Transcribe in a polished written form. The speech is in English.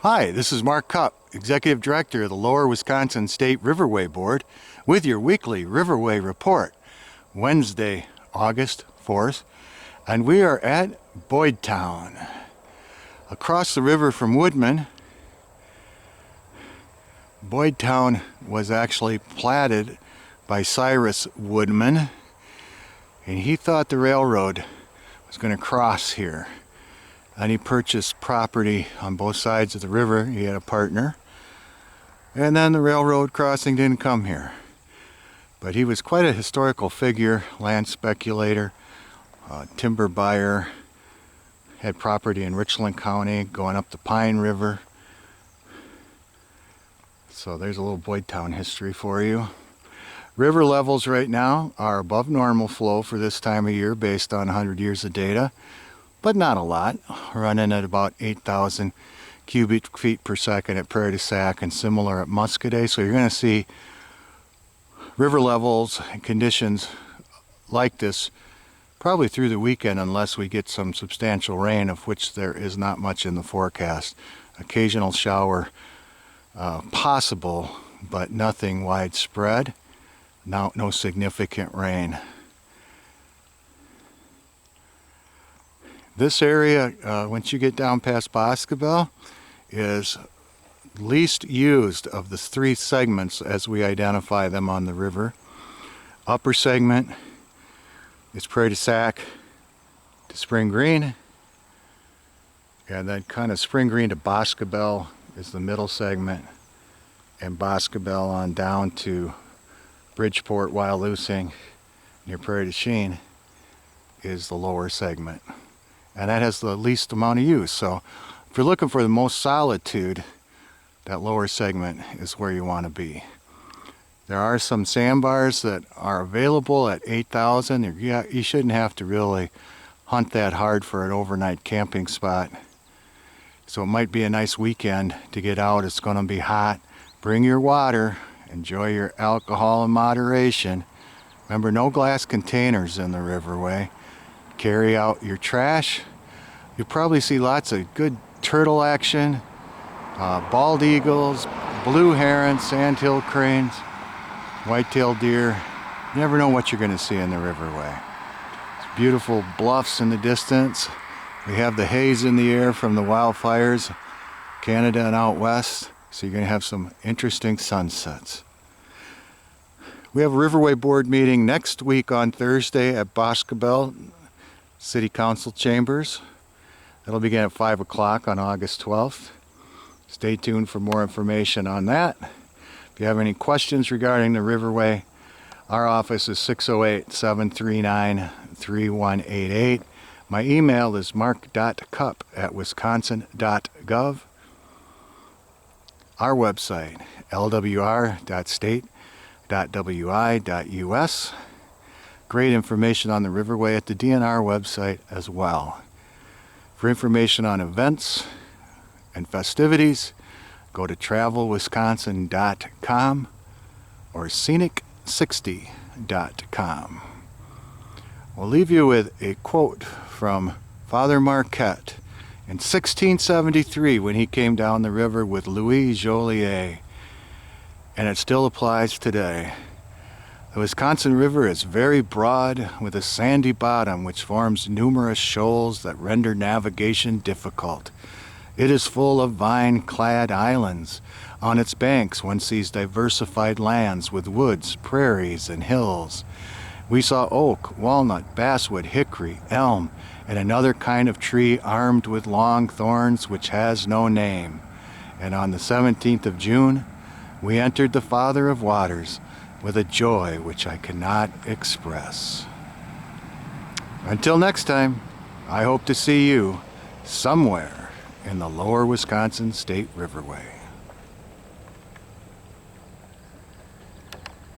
Hi, this is Mark Cupp, Executive Director of the Lower Wisconsin State Riverway Board, with your weekly Riverway Report, Wednesday, August 4th, and we are at Boydtown. Across the river from Woodman, Boydtown was actually platted by Cyrus Woodman, and he thought the railroad was going to cross here. And he purchased property on both sides of the river. He had a partner. And then the railroad crossing didn't come here. But he was quite a historical figure, land speculator, timber buyer, had property in Richland County going up the Pine River. So there's a little Boydtown history for you. River levels right now are above normal flow for this time of year based on 100 years of data. But not a lot, running at about 8,000 cubic feet per second at Prairie du Sac and similar at Muscadet. So you're going to see river levels and conditions like this probably through the weekend unless we get some substantial rain, of which there is not much in the forecast. Occasional shower possible, but nothing widespread. No significant rain. This area, once you get down past Boscobel, is least used of the three segments as we identify them on the river. Upper segment is Prairie du Sac to Spring Green, and then kind of Spring Green to Boscobel is the middle segment, and Boscobel on down to Bridgeport, Wyalusing, near Prairie du Chien is the lower segment. And that has the least amount of use. So if you're looking for the most solitude, that lower segment is where you want to be. There are some sandbars that are available at 8,000. You shouldn't have to really hunt that hard for an overnight camping spot. So it might be a nice weekend to get out. It's going to be hot. Bring your water. Enjoy your alcohol in moderation. Remember, no glass containers in the riverway. Carry out your trash. You'll probably see lots of good turtle action, bald eagles, blue herons, sandhill cranes, white-tailed deer. You never know what you're going to see in the riverway. It's beautiful bluffs in the distance. We have the haze in the air from the wildfires, Canada and out west, so you're going to have some interesting sunsets. We have a Riverway Board meeting next week on Thursday at Boscobel City Council Chambers. That'll begin at 5 o'clock on August 12th. Stay tuned for more information on that. If you have any questions regarding the Riverway, our office is 608-739-3188. My email is mark.cupp@wisconsin.gov. Our website, lwr.state.wi.us. Great information on the Riverway at the DNR website as well. For information on events and festivities, go to travelwisconsin.com or scenic60.com. We'll leave you with a quote from Father Marquette in 1673 when he came down the river with Louis Joliet, and it still applies today. The Wisconsin River is very broad with a sandy bottom which forms numerous shoals that render navigation difficult. It is full of vine-clad islands. On its banks one sees diversified lands with woods, prairies, and hills. We saw oak, walnut, basswood, hickory, elm, and another kind of tree armed with long thorns which has no name. And on the 17th of June, we entered the Father of Waters, with a joy which I cannot express. Until next time, I hope to see you somewhere in the Lower Wisconsin State Riverway.